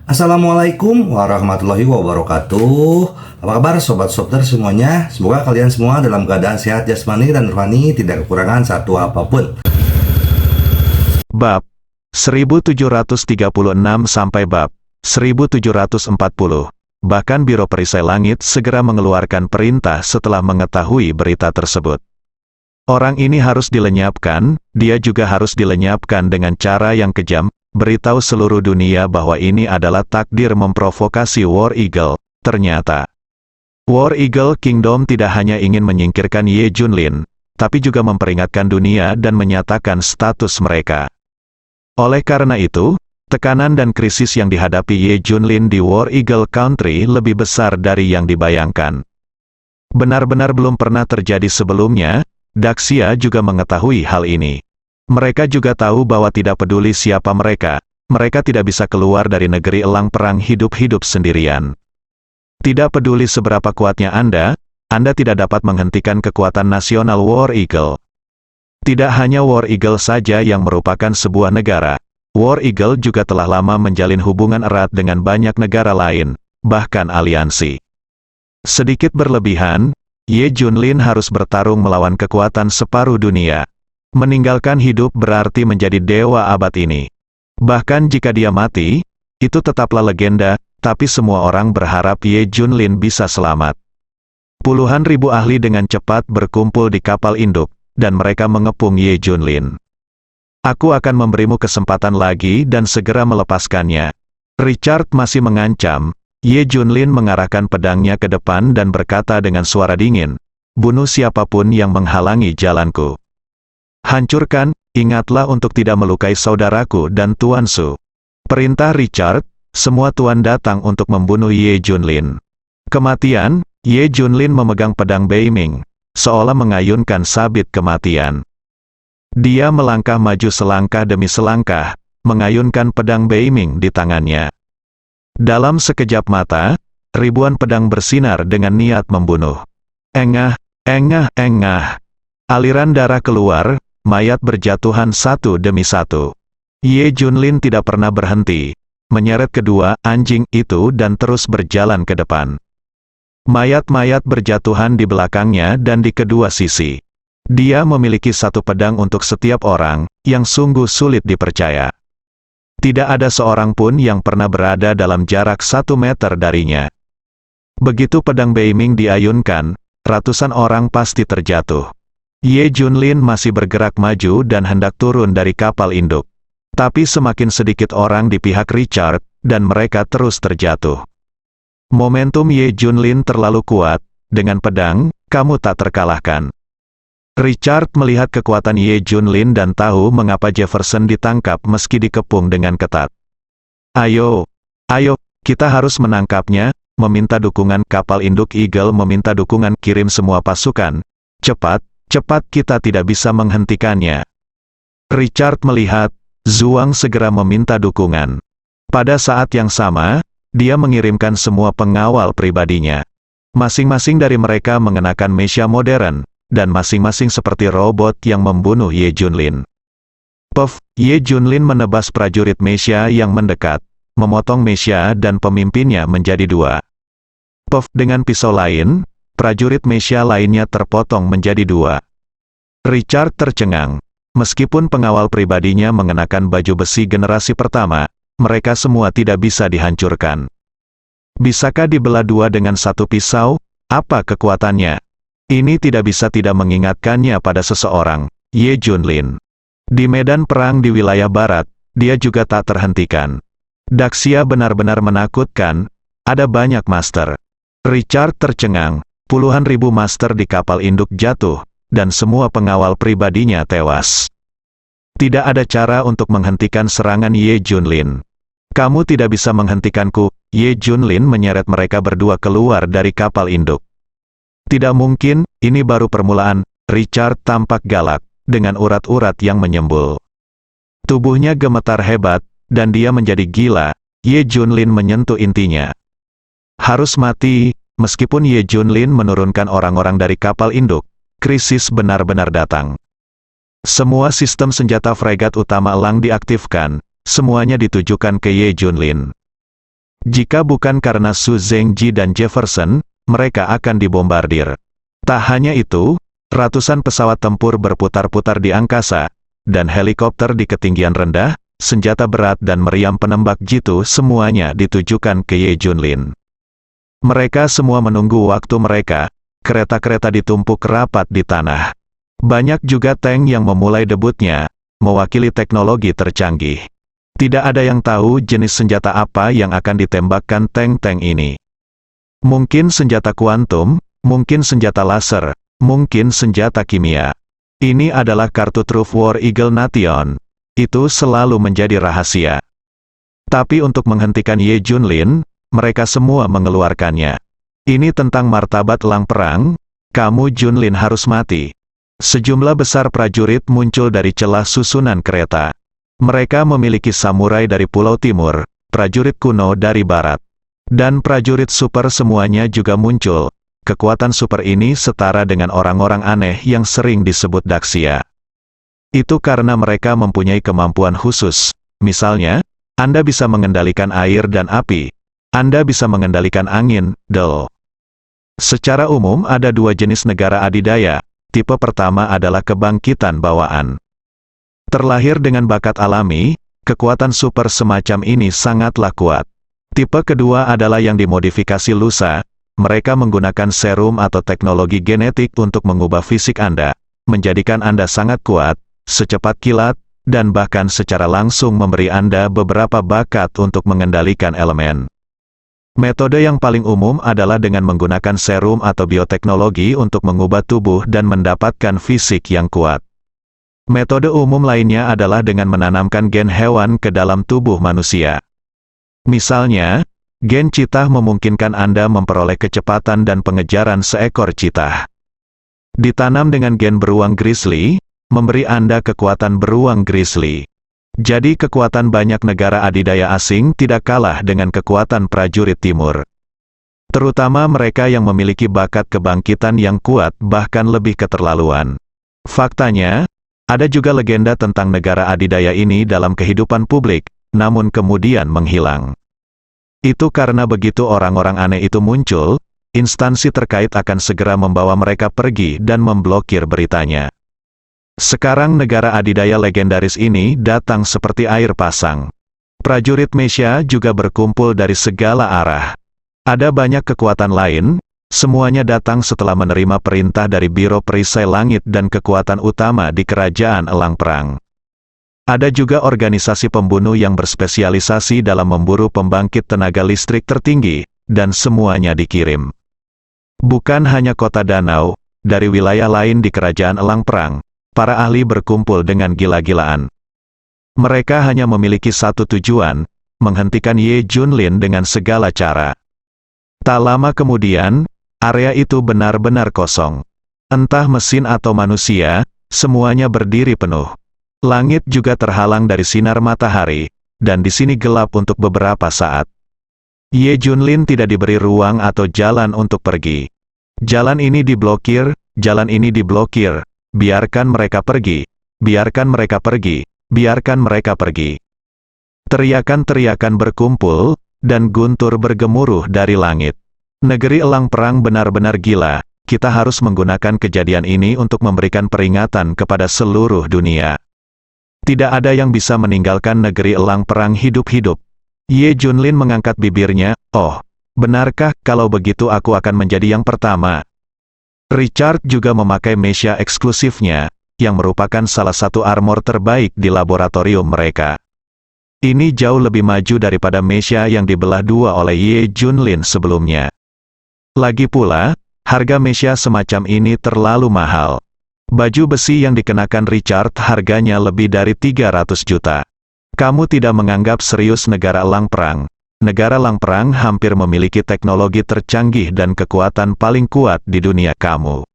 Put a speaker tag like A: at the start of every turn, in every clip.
A: Assalamualaikum warahmatullahi wabarakatuh. Apa kabar sobat softer semuanya? Semoga kalian semua dalam keadaan sehat jasmani dan rohani, tidak kekurangan satu apapun.
B: Bab 1736 sampai bab 1740. Bahkan Biro Perisai Langit segera mengeluarkan perintah setelah mengetahui berita tersebut. Orang ini harus dilenyapkan, dia juga harus dilenyapkan dengan cara yang kejam, beritahu seluruh dunia bahwa ini adalah takdir memprovokasi War Eagle. Ternyata, War Eagle Kingdom tidak hanya ingin menyingkirkan Ye Junlin, tapi juga memperingatkan dunia dan menyatakan status mereka. Oleh karena itu, tekanan dan krisis yang dihadapi Ye Junlin di War Eagle Country lebih besar dari yang dibayangkan. Benar-benar belum pernah terjadi sebelumnya. Daxia juga mengetahui hal ini. Mereka juga tahu bahwa tidak peduli siapa mereka tidak bisa keluar dari negeri elang perang hidup-hidup sendirian. Tidak peduli seberapa kuatnya Anda tidak dapat menghentikan kekuatan nasional War Eagle. Tidak hanya War Eagle saja yang merupakan sebuah negara. War Eagle juga telah lama menjalin hubungan erat dengan banyak negara lain, bahkan aliansi. Sedikit berlebihan, Ye Junlin harus bertarung melawan kekuatan separuh dunia. Meninggalkan hidup berarti menjadi dewa abad ini. Bahkan jika dia mati, itu tetaplah legenda, tapi semua orang berharap Ye Junlin bisa selamat. Puluhan ribu ahli dengan cepat berkumpul di kapal induk, dan mereka mengepung Ye Junlin. Aku akan memberimu kesempatan lagi dan segera melepaskannya. Richard masih mengancam. Ye Junlin mengarahkan pedangnya ke depan dan berkata dengan suara dingin, "Bunuh siapapun yang menghalangi jalanku. Hancurkan, ingatlah untuk tidak melukai saudaraku dan Tuan Su." Perintah Richard, semua tuan datang untuk membunuh Ye Junlin. Kematian, Ye Junlin memegang pedang Beiming, seolah mengayunkan sabit kematian. Dia melangkah maju selangkah demi selangkah, mengayunkan pedang Beiming di tangannya. Dalam sekejap mata, ribuan pedang bersinar dengan niat membunuh. Engah, engah, engah. Aliran darah keluar, mayat berjatuhan satu demi satu. Ye Junlin tidak pernah berhenti, menyeret kedua anjing itu dan terus berjalan ke depan. Mayat-mayat berjatuhan di belakangnya dan di kedua sisi. Dia memiliki satu pedang untuk setiap orang, yang sungguh sulit dipercaya. Tidak ada seorang pun yang pernah berada dalam jarak 1 meter darinya. Begitu pedang Beiming diayunkan, ratusan orang pasti terjatuh. Ye Junlin masih bergerak maju dan hendak turun dari kapal induk. Tapi semakin sedikit orang di pihak Richard, dan mereka terus terjatuh. Momentum Ye Junlin terlalu kuat, dengan pedang, kamu tak terkalahkan. Richard melihat kekuatan Ye Junlin dan tahu mengapa Jefferson ditangkap meski dikepung dengan ketat. Ayo, kita harus menangkapnya, meminta dukungan. Kapal induk Eagle meminta dukungan, kirim semua pasukan. Cepat kita tidak bisa menghentikannya. Richard melihat, Zhuang segera meminta dukungan. Pada saat yang sama, dia mengirimkan semua pengawal pribadinya. Masing-masing dari mereka mengenakan mecha modern, dan masing-masing seperti robot yang membunuh Ye Junlin. Ye Junlin menebas prajurit mecha yang mendekat, memotong mecha dan pemimpinnya menjadi dua. Dengan pisau lain, prajurit mecha lainnya terpotong menjadi dua. Richard tercengang. Meskipun pengawal pribadinya mengenakan baju besi generasi pertama, mereka semua tidak bisa dihancurkan. Bisakah dibelah dua dengan satu pisau? Apa kekuatannya? Ini tidak bisa tidak mengingatkannya pada seseorang, Ye Junlin. Di medan perang di wilayah barat, dia juga tak terhentikan. Daxia benar-benar menakutkan, ada banyak master. Richard tercengang, puluhan ribu master di kapal induk jatuh, dan semua pengawal pribadinya tewas. Tidak ada cara untuk menghentikan serangan Ye Junlin. Kamu tidak bisa menghentikanku. Ye Junlin menyeret mereka berdua keluar dari kapal induk. Tidak mungkin, ini baru permulaan. Richard tampak galak, dengan urat-urat yang menyembul. Tubuhnya gemetar hebat, dan dia menjadi gila. Ye Junlin menyentuh intinya. Harus mati, meskipun Ye Junlin menurunkan orang-orang dari kapal induk, krisis benar-benar datang. Semua sistem senjata fregat utama elang diaktifkan, semuanya ditujukan ke Ye Junlin. Jika bukan karena Su Zhengji dan Jefferson, mereka akan dibombardir. Tak hanya itu, ratusan pesawat tempur berputar-putar di angkasa, dan helikopter di ketinggian rendah, senjata berat dan meriam penembak jitu semuanya ditujukan ke Ye Junlin. Mereka semua menunggu waktu mereka, kereta-kereta ditumpuk rapat di tanah. Banyak juga tank yang memulai debutnya, mewakili teknologi tercanggih. Tidak ada yang tahu jenis senjata apa yang akan ditembakkan tank-tank ini. Mungkin senjata kuantum, mungkin senjata laser, mungkin senjata kimia. Ini adalah kartu truf War Eagle Nation. Itu selalu menjadi rahasia. Tapi untuk menghentikan Ye Junlin, mereka semua mengeluarkannya. Ini tentang martabat elang perang, kamu Junlin harus mati. Sejumlah besar prajurit muncul dari celah susunan kereta. Mereka memiliki samurai dari Pulau Timur, prajurit kuno dari Barat, dan prajurit super semuanya juga muncul. Kekuatan super ini setara dengan orang-orang aneh yang sering disebut Daxia. Itu karena mereka mempunyai kemampuan khusus. Misalnya, Anda bisa mengendalikan air dan api. Anda bisa mengendalikan angin, Del. Secara umum ada dua jenis negara adidaya. Tipe pertama adalah kebangkitan bawaan. Terlahir dengan bakat alami, kekuatan super semacam ini sangatlah kuat. Tipe kedua adalah yang dimodifikasi lusa. Mereka menggunakan serum atau teknologi genetik untuk mengubah fisik Anda, menjadikan Anda sangat kuat, secepat kilat, dan bahkan secara langsung memberi Anda beberapa bakat untuk mengendalikan elemen. Metode yang paling umum adalah dengan menggunakan serum atau bioteknologi untuk mengubah tubuh dan mendapatkan fisik yang kuat. Metode umum lainnya adalah dengan menanamkan gen hewan ke dalam tubuh manusia. Misalnya, gen citah memungkinkan Anda memperoleh kecepatan dan pengejaran seekor citah. Ditanam dengan gen beruang grizzly, memberi Anda kekuatan beruang grizzly. Jadi kekuatan banyak negara adidaya asing tidak kalah dengan kekuatan prajurit timur. Terutama mereka yang memiliki bakat kebangkitan yang kuat bahkan lebih keterlaluan. Faktanya, ada juga legenda tentang negara adidaya ini dalam kehidupan publik, namun kemudian menghilang. Itu karena begitu orang-orang aneh itu muncul, instansi terkait akan segera membawa mereka pergi dan memblokir beritanya. Sekarang negara adidaya legendaris ini datang seperti air pasang. Prajurit Mesya juga berkumpul dari segala arah. Ada banyak kekuatan lain, semuanya datang setelah menerima perintah dari Biro Perisai Langit dan kekuatan utama di Kerajaan Elang Perang. Ada juga organisasi pembunuh yang berspesialisasi dalam memburu pembangkit tenaga listrik tertinggi, dan semuanya dikirim. Bukan hanya kota danau, dari wilayah lain di Kerajaan Elang Perang, para ahli berkumpul dengan gila-gilaan. Mereka hanya memiliki satu tujuan, menghentikan Ye Junlin dengan segala cara. Tak lama kemudian, area itu benar-benar kosong. Entah mesin atau manusia, semuanya berdiri penuh. Langit juga terhalang dari sinar matahari, dan di sini gelap untuk beberapa saat. Ye Junlin tidak diberi ruang atau jalan untuk pergi. Jalan ini diblokir, jalan ini diblokir. Biarkan mereka pergi, biarkan mereka pergi, biarkan mereka pergi. Teriakan-teriakan berkumpul, dan guntur bergemuruh dari langit. Negeri Elang Perang benar-benar gila, kita harus menggunakan kejadian ini untuk memberikan peringatan kepada seluruh dunia. Tidak ada yang bisa meninggalkan negeri Elang Perang hidup-hidup. Ye Junlin mengangkat bibirnya, oh, benarkah kalau begitu aku akan menjadi yang pertama? Richard juga memakai Mesya eksklusifnya, yang merupakan salah satu armor terbaik di laboratorium mereka. Ini jauh lebih maju daripada Mesya yang dibelah dua oleh Ye Junlin sebelumnya. Lagi pula, harga Mesya semacam ini terlalu mahal. Baju besi yang dikenakan Richard harganya lebih dari 300 juta. Kamu tidak menganggap serius negara Elang Perang. Negara Elang Perang hampir memiliki teknologi tercanggih dan kekuatan paling kuat di dunia kamu.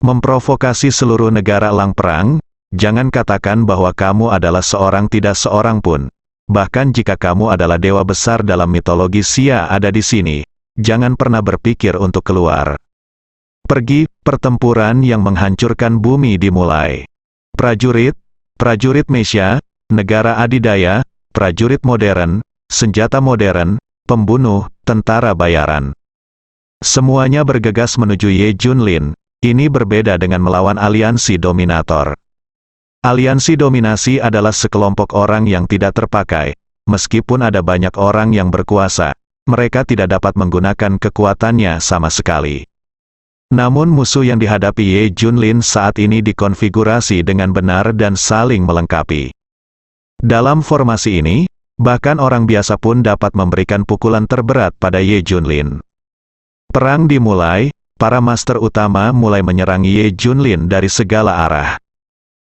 B: Memprovokasi seluruh negara Elang Perang, jangan katakan bahwa kamu adalah seorang tidak seorang pun. Bahkan jika kamu adalah dewa besar dalam mitologi Xia ada di sini, jangan pernah berpikir untuk keluar. Pergi, pertempuran yang menghancurkan bumi dimulai. Prajurit, prajurit Mesya, negara adidaya, prajurit modern, senjata modern, pembunuh, tentara bayaran. Semuanya bergegas menuju Ye Junlin. Ini berbeda dengan melawan aliansi dominator. Aliansi dominasi adalah sekelompok orang yang tidak terpakai. Meskipun ada banyak orang yang berkuasa, mereka tidak dapat menggunakan kekuatannya sama sekali. Namun musuh yang dihadapi Ye Junlin saat ini dikonfigurasi dengan benar dan saling melengkapi. Dalam formasi ini, bahkan orang biasa pun dapat memberikan pukulan terberat pada Ye Junlin. Perang dimulai, para master utama mulai menyerang Ye Junlin dari segala arah.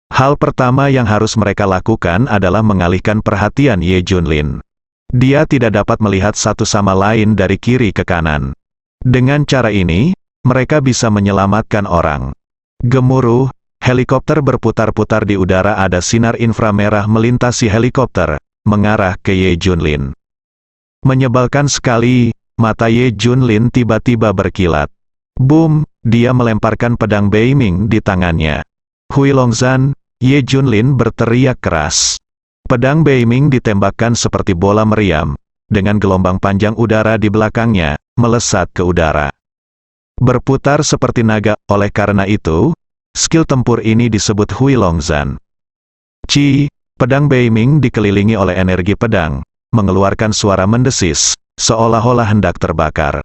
B: Hal pertama yang harus mereka lakukan adalah mengalihkan perhatian Ye Junlin. Dia tidak dapat melihat satu sama lain dari kiri ke kanan. Dengan cara ini, mereka bisa menyelamatkan orang. Gemuruh, helikopter berputar-putar di udara, ada sinar inframerah melintasi helikopter, mengarah ke Ye Junlin. Menyebalkan sekali, mata Ye Junlin tiba-tiba berkilat. Boom, dia melemparkan pedang Beiming di tangannya. Hui Longzhan, Ye Junlin berteriak keras. Pedang Beiming ditembakkan seperti bola meriam, dengan gelombang panjang udara di belakangnya, melesat ke udara. Berputar seperti naga, oleh karena itu, skill tempur ini disebut Hui Longzhan. Pedang Beiming dikelilingi oleh energi pedang, mengeluarkan suara mendesis, seolah-olah hendak terbakar.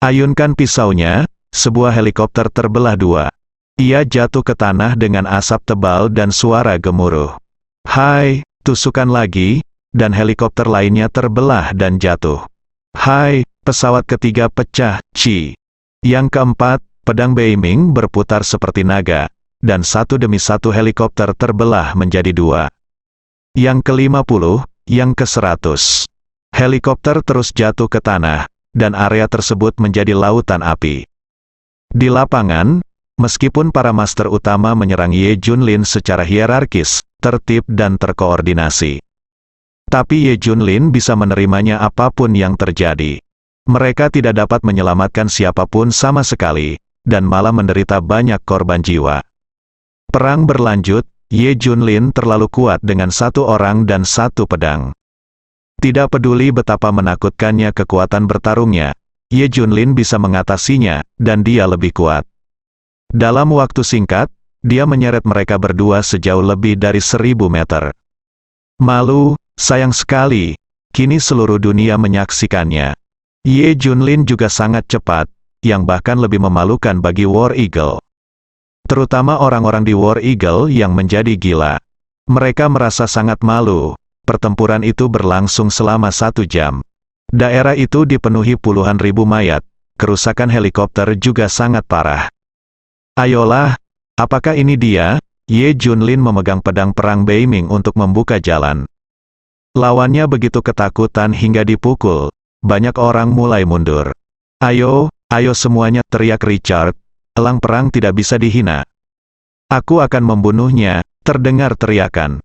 B: Ayunkan pisaunya, sebuah helikopter terbelah dua. Ia jatuh ke tanah dengan asap tebal dan suara gemuruh. Hai, tusukan lagi, dan helikopter lainnya terbelah dan jatuh. Hai, pesawat ketiga pecah, Yang keempat, pedang Beiming berputar seperti naga, dan satu demi satu helikopter terbelah menjadi dua. Yang ke-50, yang ke-100. Helikopter terus jatuh ke tanah, dan area tersebut menjadi lautan api. Di lapangan, meskipun para master utama menyerang Ye Junlin secara hierarkis, tertib dan terkoordinasi, tapi Ye Junlin bisa menerimanya apapun yang terjadi. Mereka tidak dapat menyelamatkan siapapun sama sekali, dan malah menderita banyak korban jiwa. Perang berlanjut, Ye Junlin terlalu kuat dengan satu orang dan satu pedang. Tidak peduli betapa menakutkannya kekuatan bertarungnya, Ye Junlin bisa mengatasinya, dan dia lebih kuat. Dalam waktu singkat, dia menyeret mereka berdua sejauh lebih dari 1000 meter. Malu, sayang sekali, kini seluruh dunia menyaksikannya. Ye Junlin juga sangat cepat, yang bahkan lebih memalukan bagi War Eagle. Terutama orang-orang di War Eagle yang menjadi gila. Mereka merasa sangat malu. Pertempuran itu berlangsung selama 1 jam. Daerah itu dipenuhi puluhan ribu mayat. Kerusakan helikopter juga sangat parah. Ayolah, apakah ini dia? Ye Junlin memegang pedang perang Beiming untuk membuka jalan. Lawannya begitu ketakutan hingga dipukul. Banyak orang mulai mundur. Ayo, ayo semuanya, teriak Richard. Elang perang tidak bisa dihina. Aku akan membunuhnya, terdengar teriakan.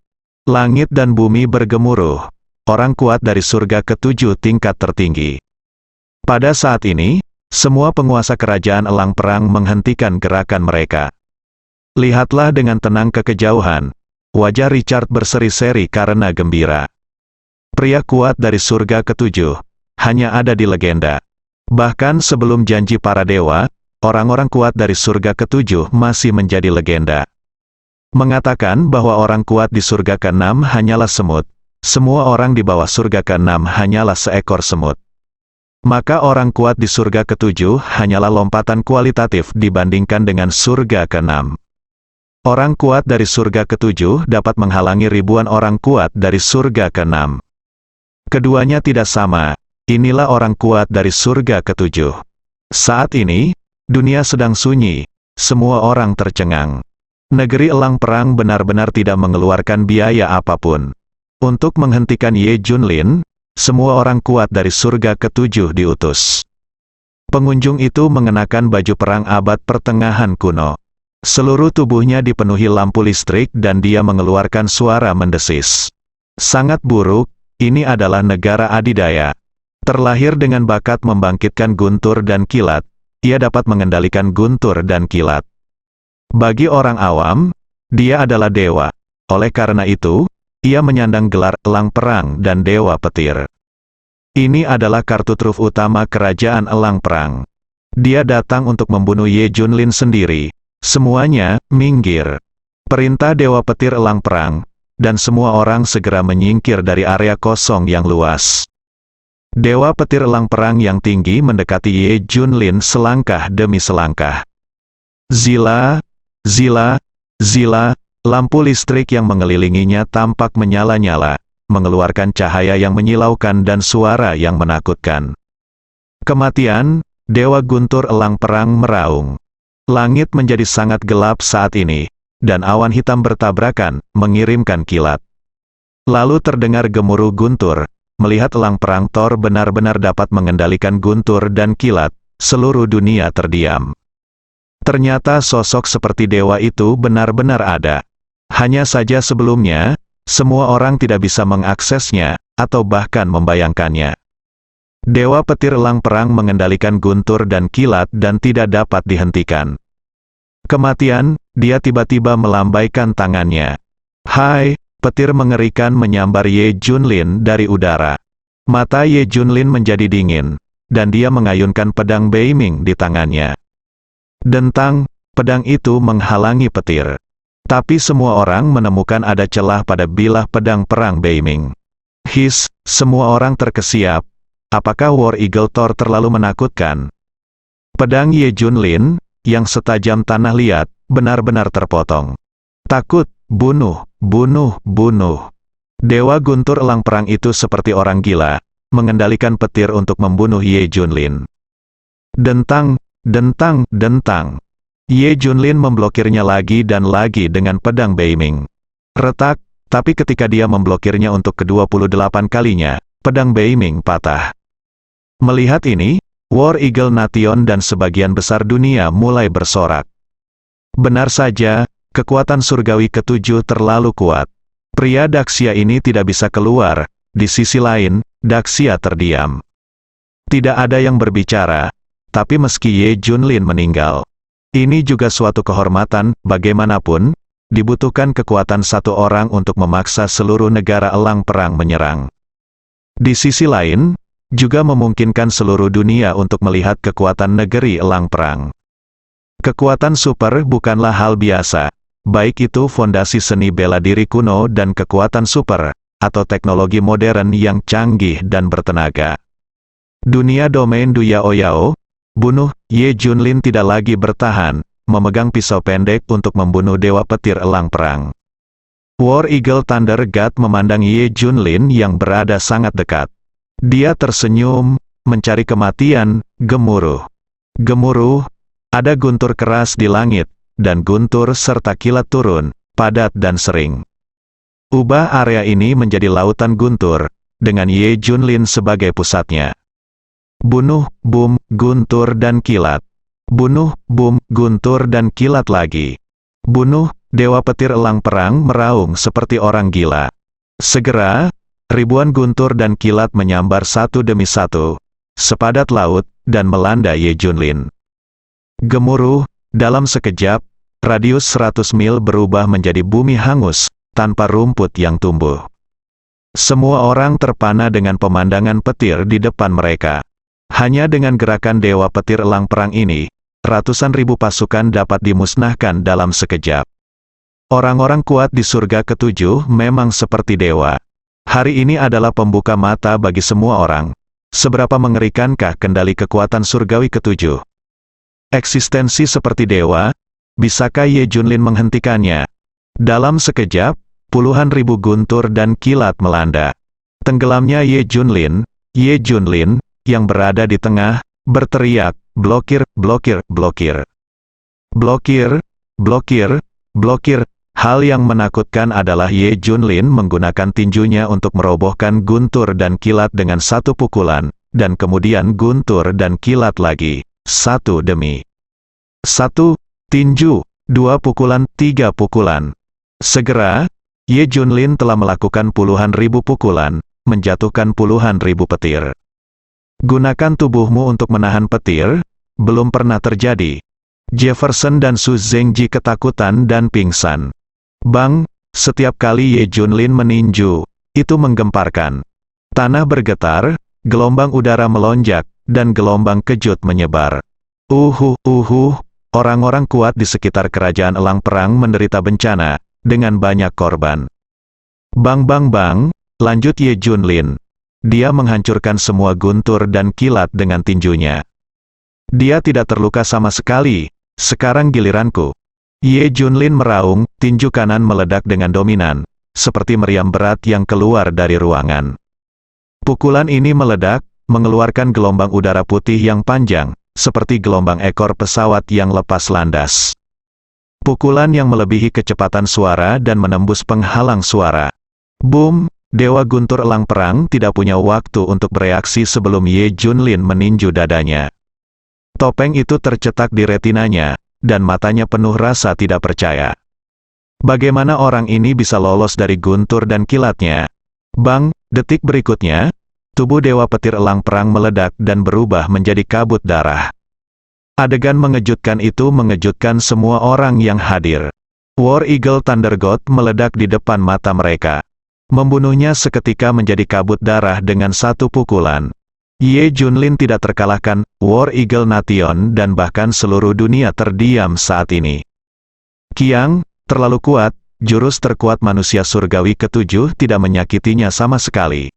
B: Langit dan bumi bergemuruh. Orang kuat dari surga ke-7 tingkat tertinggi. Pada saat ini, semua penguasa kerajaan elang perang menghentikan gerakan mereka. Lihatlah dengan tenang ke kejauhan. Wajah Richard berseri-seri karena gembira. Pria kuat dari surga ke-7, hanya ada di legenda. Bahkan sebelum janji para dewa, orang-orang kuat dari surga ke-7 masih menjadi legenda. Mengatakan bahwa orang kuat di surga ke-6 hanyalah semut. Semua orang di bawah surga ke-6 hanyalah seekor semut. Maka orang kuat di surga ke-7 hanyalah lompatan kualitatif dibandingkan dengan surga ke-6. Orang kuat dari surga ke-7 dapat menghalangi ribuan orang kuat dari surga ke-6. Keduanya tidak sama. Inilah orang kuat dari surga ke-7. Saat ini, dunia sedang sunyi. Semua orang tercengang. Negeri elang perang benar-benar tidak mengeluarkan biaya apapun. Untuk menghentikan Ye Junlin, semua orang kuat dari surga ke-7 diutus. Pengunjung itu mengenakan baju perang abad pertengahan kuno. Seluruh tubuhnya dipenuhi lampu listrik dan dia mengeluarkan suara mendesis. Sangat buruk, ini adalah negara adidaya. Terlahir dengan bakat membangkitkan guntur dan kilat, ia dapat mengendalikan guntur dan kilat. Bagi orang awam, dia adalah dewa. Oleh karena itu, ia menyandang gelar elang perang dan dewa petir. Ini adalah kartu truf utama kerajaan Elang Perang. Dia datang untuk membunuh Ye Junlin sendiri. Semuanya, minggir. Perintah Dewa Petir Elang Perang, dan semua orang segera menyingkir dari area kosong yang luas. Dewa Petir Elang Perang yang tinggi mendekati Ye Junlin selangkah demi selangkah. Zila, zila, zila, lampu listrik yang mengelilinginya tampak menyala-nyala, mengeluarkan cahaya yang menyilaukan dan suara yang menakutkan. Kematian, Dewa Guntur Elang Perang meraung. Langit menjadi sangat gelap saat ini, dan awan hitam bertabrakan, mengirimkan kilat. Lalu terdengar gemuruh guntur. Melihat Elang Perang Thor benar-benar dapat mengendalikan guntur dan kilat, seluruh dunia terdiam. Ternyata sosok seperti dewa itu benar-benar ada. Hanya saja sebelumnya, semua orang tidak bisa mengaksesnya, atau bahkan membayangkannya. Dewa Petir Elang Perang mengendalikan guntur dan kilat dan tidak dapat dihentikan. Kematian, dia tiba-tiba melambaikan tangannya. Hai, petir mengerikan menyambar Ye Junlin dari udara. Mata Ye Junlin menjadi dingin, dan dia mengayunkan pedang Beiming di tangannya. Dentang, pedang itu menghalangi petir. Tapi semua orang menemukan ada celah pada bilah pedang perang Beiming. His, semua orang terkesiap. Apakah War Eagle Thor terlalu menakutkan? Pedang Ye Junlin, yang setajam tanah liat, benar-benar terpotong. Takut, bunuh, bunuh, bunuh. Dewa Guntur Elang Perang itu seperti orang gila, mengendalikan petir untuk membunuh Ye Junlin. Dentang, dentang, dentang. Ye Junlin memblokirnya lagi dan lagi dengan pedang Beiming. Retak, tapi ketika dia memblokirnya untuk ke-28 kalinya, pedang Beiming patah. Melihat ini, War Eagle Nation dan sebagian besar dunia mulai bersorak. Benar saja, kekuatan surgawi ke-7 terlalu kuat. Pria Daxia ini tidak bisa keluar, di sisi lain, Daxia terdiam. Tidak ada yang berbicara, tapi meski Ye Junlin meninggal, ini juga suatu kehormatan. Bagaimanapun, dibutuhkan kekuatan satu orang untuk memaksa seluruh negara Elang Perang menyerang. Di sisi lain, juga memungkinkan seluruh dunia untuk melihat kekuatan negeri Elang Perang. Kekuatan super bukanlah hal biasa, baik itu fondasi seni bela diri kuno dan kekuatan super, atau teknologi modern yang canggih dan bertenaga. Dunia domain Duyao Yao, bunuh. Ye Junlin tidak lagi bertahan, memegang pisau pendek untuk membunuh Dewa Petir Elang Perang. War Eagle Thunder God memandang Ye Junlin yang berada sangat dekat. Dia tersenyum, mencari kematian, gemuruh. Gemuruh, ada guntur keras di langit, dan guntur serta kilat turun, padat dan sering. Ubah area ini menjadi lautan guntur, dengan Ye Junlin sebagai pusatnya. Bunuh, boom, guntur dan kilat. Bunuh, boom, guntur dan kilat lagi. Bunuh, Dewa Petir Elang Perang meraung seperti orang gila. Segera, ribuan guntur dan kilat menyambar satu demi satu, sepadat laut, dan melanda Ye Junlin. Gemuruh, dalam sekejap, radius 100 mil berubah menjadi bumi hangus, tanpa rumput yang tumbuh. Semua orang terpana dengan pemandangan petir di depan mereka. Hanya dengan gerakan Dewa Petir Elang Perang ini, ratusan ribu pasukan dapat dimusnahkan dalam sekejap. Orang-orang kuat di surga ke-7 memang seperti dewa. Hari ini adalah pembuka mata bagi semua orang. Seberapa mengerikankah kendali kekuatan surgawi ke-7? Eksistensi seperti dewa, bisakah Ye Junlin menghentikannya? Dalam sekejap, puluhan ribu guntur dan kilat melanda. Tenggelamnya Ye Junlin, yang berada di tengah, berteriak, blokir, blokir, blokir. Blokir, blokir, blokir. Hal yang menakutkan adalah Ye Junlin menggunakan tinjunya untuk merobohkan guntur dan kilat dengan satu pukulan, dan kemudian guntur dan kilat lagi, satu demi satu, tinju, dua pukulan, tiga pukulan. Segera, Ye Junlin telah melakukan puluhan ribu pukulan, menjatuhkan puluhan ribu petir. Gunakan tubuhmu untuk menahan petir, belum pernah terjadi. Jefferson dan Su Zengji ketakutan dan pingsan. Bang, setiap kali Ye Junlin meninju, itu menggemparkan. Tanah bergetar, gelombang udara melonjak, dan gelombang kejut menyebar. Orang-orang kuat di sekitar kerajaan elang perang menderita bencana, dengan banyak korban. Bang, lanjut Ye Junlin. Dia menghancurkan semua guntur dan kilat dengan tinjunya. Dia tidak terluka sama sekali. Sekarang giliranku. Ye Junlin meraung, tinju kanan meledak dengan dominan, seperti meriam berat yang keluar dari ruangan. Pukulan ini meledak, mengeluarkan gelombang udara putih yang panjang, seperti gelombang ekor pesawat yang lepas landas. Pukulan yang melebihi kecepatan suara dan menembus penghalang suara. Boom! Dewa guntur elang perang tidak punya waktu untuk bereaksi sebelum Ye Junlin meninju dadanya. Topeng itu tercetak di retinanya, dan matanya penuh rasa tidak percaya. Bagaimana orang ini bisa lolos dari guntur dan kilatnya? Bang, detik berikutnya, tubuh Dewa Petir Elang Perang meledak dan berubah menjadi kabut darah. Adegan mengejutkan itu mengejutkan semua orang yang hadir. War Eagle Thunder God meledak di depan mata mereka. Membunuhnya seketika menjadi kabut darah dengan satu pukulan. Ye Junlin tidak terkalahkan, War Eagle Nation dan bahkan seluruh dunia terdiam saat ini. Qiang, terlalu kuat, jurus terkuat manusia surgawi ketujuh tidak menyakitinya sama sekali.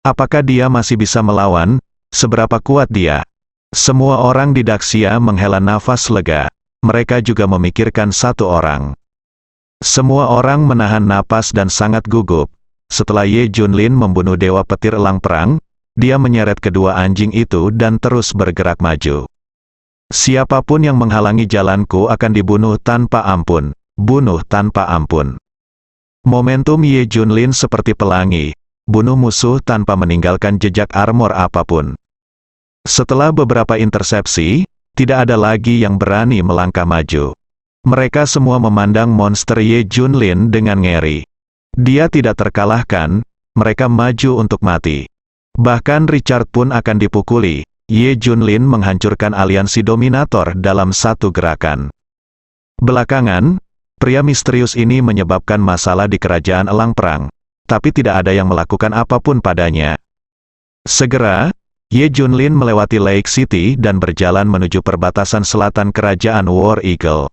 B: Apakah dia masih bisa melawan? Seberapa kuat dia? Semua orang di Daxia menghela nafas lega. Mereka juga memikirkan satu orang. Semua orang menahan napas dan sangat gugup. Setelah Ye Junlin membunuh Dewa Petir Elang Perang, dia menyeret kedua anjing itu dan terus bergerak maju. Siapapun yang menghalangi jalanku akan dibunuh tanpa ampun. Bunuh tanpa ampun. Momentum Ye Junlin seperti pelangi. Bunuh musuh tanpa meninggalkan jejak armor apapun. Setelah beberapa intersepsi, tidak ada lagi yang berani melangkah maju. Mereka semua memandang monster Ye Junlin dengan ngeri. Dia tidak terkalahkan, mereka maju untuk mati. Bahkan Richard pun akan dipukuli. Ye Junlin menghancurkan aliansi dominator dalam satu gerakan. Belakangan, pria misterius ini menyebabkan masalah di kerajaan elang perang, tapi tidak ada yang melakukan apapun padanya. Segera, Ye Junlin melewati Lake City dan berjalan menuju perbatasan selatan kerajaan War Eagle.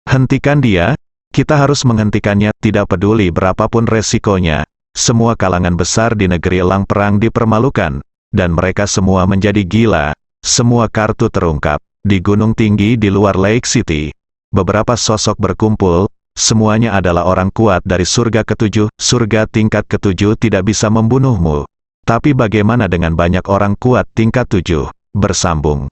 B: Hentikan dia, kita harus menghentikannya, tidak peduli berapapun resikonya. Semua kalangan besar di negeri elang perang dipermalukan, dan mereka semua menjadi gila. Semua kartu terungkap. Di gunung tinggi di luar Lake City, beberapa sosok berkumpul, semuanya adalah orang kuat dari surga ketujuh. Surga tingkat ketujuh tidak bisa membunuhmu. Tapi bagaimana dengan banyak orang kuat tingkat 7? Bersambung.